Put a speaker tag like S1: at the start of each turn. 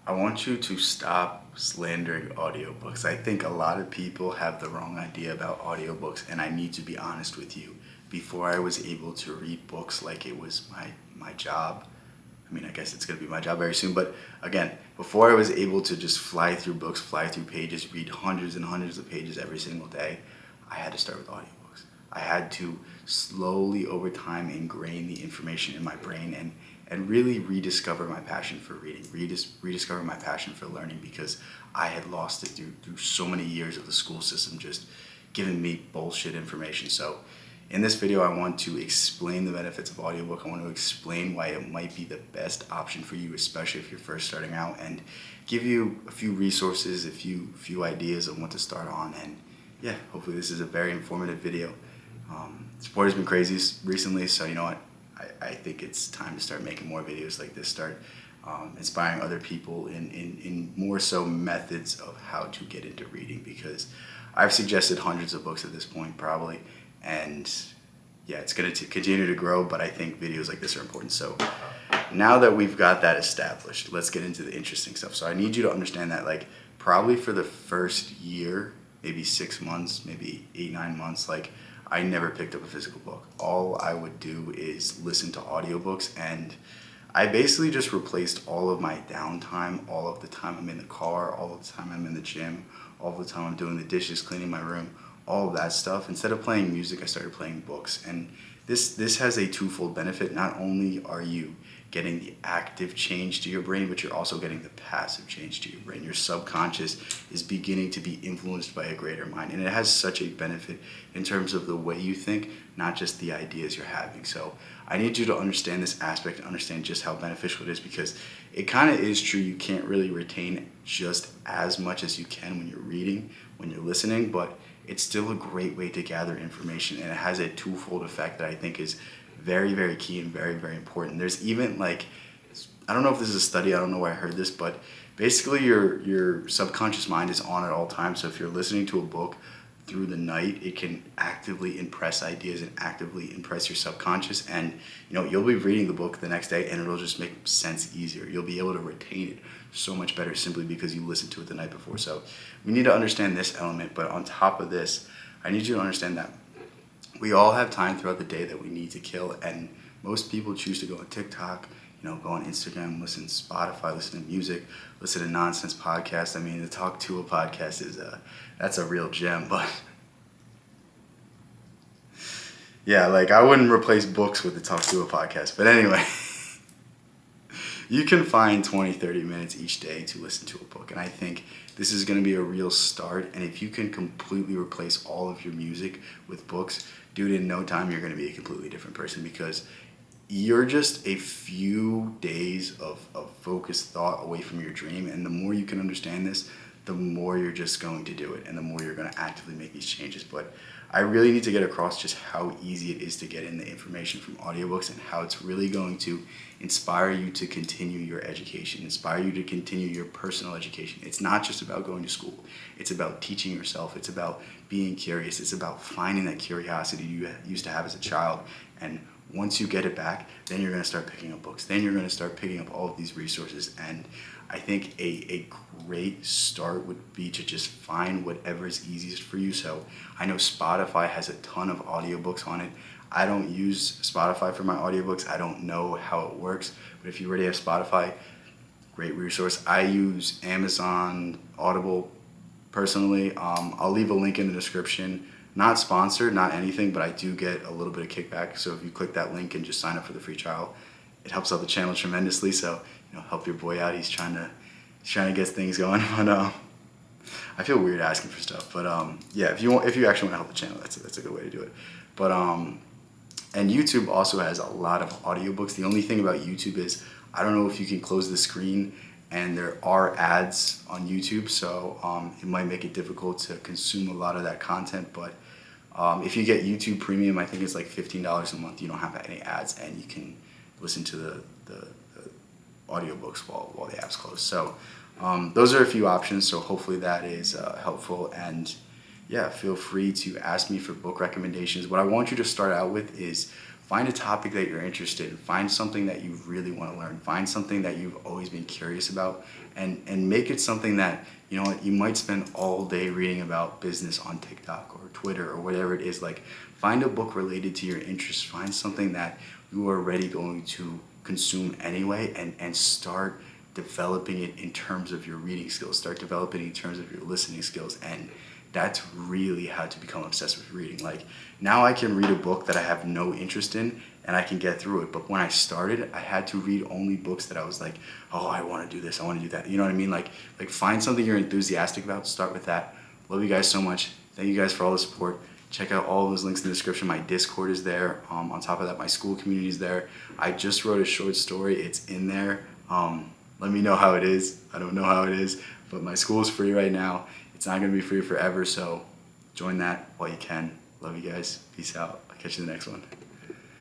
S1: I want you to stop slandering audiobooks. I think a lot of people have the wrong idea about audiobooks, and I need to be honest with you. Before I was able to read books like it was my job, I mean, I guess it's going to be my job very soon, but again, before I was able to just fly through books, fly through pages, read hundreds and hundreds of pages every single day, I had to start with audiobooks. I had to slowly over time ingrain the information in my brain and really rediscover my passion for reading, rediscover my passion for learning, because I had lost it through so many years of the school system just giving me bullshit information. So in this video, I want to explain the benefits of audiobook. I want to explain why it might be the best option for you, especially if you're first starting out, and give you a few resources, a few ideas on what to start on. And yeah, hopefully this is a very informative video. Sport has been crazy recently, so you know what? I think it's time to start making more videos like this, start inspiring other people in more so methods of how to get into reading, because I've suggested hundreds of books at this point probably, and yeah, it's going to continue to grow, but I think videos like this are important. So now that we've got that established, let's get into the interesting stuff. So I need you to understand that, like, probably for the first year, maybe 6 months, maybe 8, 9 months, like, I never picked up a physical book. All I would do is listen to audiobooks, and I basically just replaced all of my downtime, all of the time I'm in the car, all of the time I'm in the gym, all of the time I'm doing the dishes, cleaning my room, all of that stuff. Instead of playing music, I started playing books. And this has a twofold benefit. Not only are you getting the active change to your brain, but you're also getting the passive change to your brain. Your subconscious is beginning to be influenced by a greater mind, and it has such a benefit in terms of the way you think, not just the ideas you're having. So I need you to understand this aspect, understand just how beneficial it is, because it kind of is true. You can't really retain just as much as you can when you're reading, when you're listening, but it's still a great way to gather information, and it has a twofold effect that I think is very, very key and very, very important. There's even, like, I don't know if this is a study, I don't know where I heard this, but basically your subconscious mind is on at all times. So if you're listening to a book through the night, it can actively impress ideas and actively impress your subconscious, and you know, you'll be reading the book the next day and it'll just make sense easier. You'll be able to retain it so much better simply because you listened to it the night before. So we need to understand this element, but on top of this, I need you to understand that we all have time throughout the day that we need to kill, and most people choose to go on TikTok, you know, go on Instagram, listen to Spotify, listen to music, listen to nonsense podcasts. I mean, the Talk to a podcast is that's a real gem, but yeah, like, I wouldn't replace books with the Talk to a podcast. But anyway, you can find 20, 30 minutes each day to listen to a book, and I think this is going to be a real start. And if you can completely replace all of your music with books, dude, in no time you're going to be a completely different person, because you're just a few days of focused thought away from your dream. And the more you can understand this, the more you're just going to do it, and the more you're going to actively make these changes. But I really need to get across just how easy it is to get in the information from audiobooks, and how it's really going to inspire you to continue your education, inspire you to continue your personal education. It's not just about going to school. It's about teaching yourself. It's about being curious. It's about finding that curiosity you used to have as a child. And once you get it back, then you're going to start picking up books. Then you're going to start picking up all of these resources. And I think a great start would be to just find whatever is easiest for you. So I know Spotify has a ton of audiobooks on it. I don't use Spotify for my audiobooks. I don't know how it works, but if you already have Spotify, great resource. I use Amazon, Audible personally. I'll leave a link in the description. Not sponsored, not anything, but I do get a little bit of kickback. So if you click that link and just sign up for the free trial, it helps out the channel tremendously. So, you know, help your boy out. He's trying to get things going. But I feel weird asking for stuff. But yeah, if you actually want to help the channel, that's a good way to do it. But and YouTube also has a lot of audiobooks. The only thing about YouTube is, I don't know if you can close the screen, and there are ads on YouTube, so it might make it difficult to consume a lot of that content. But if you get YouTube Premium, I think it's like $15 a month. You don't have any ads, and you can listen to the audiobooks while the app's closed. So those are a few options. So hopefully that is helpful. And yeah, feel free to ask me for book recommendations. What I want you to start out with is find a topic that you're interested in, find something that you really want to learn, find something that you've always been curious about, and make it something that, you know what, you might spend all day reading about business on TikTok or Twitter or whatever it is. Like, find a book related to your interests, find something that you are already going to consume anyway, and start developing it in terms of your reading skills, start developing it in terms of your listening skills. And that's really how to become obsessed with reading. Like, now I can read a book that I have no interest in and I can get through it. But when I started, I had to read only books that I was like, oh, I want to do this, I want to do that. You know what I mean? Like find something you're enthusiastic about, start with that. Love you guys so much. Thank you guys for all the support. Check out all those links in the description. My Discord is there. On top of that, my school community is there. I just wrote a short story. It's in there. Let me know how it is. I don't know how it is, but my school is free right now. It's not going to be free forever, so join that while you can. Love you guys. Peace out. I'll catch you in the next one.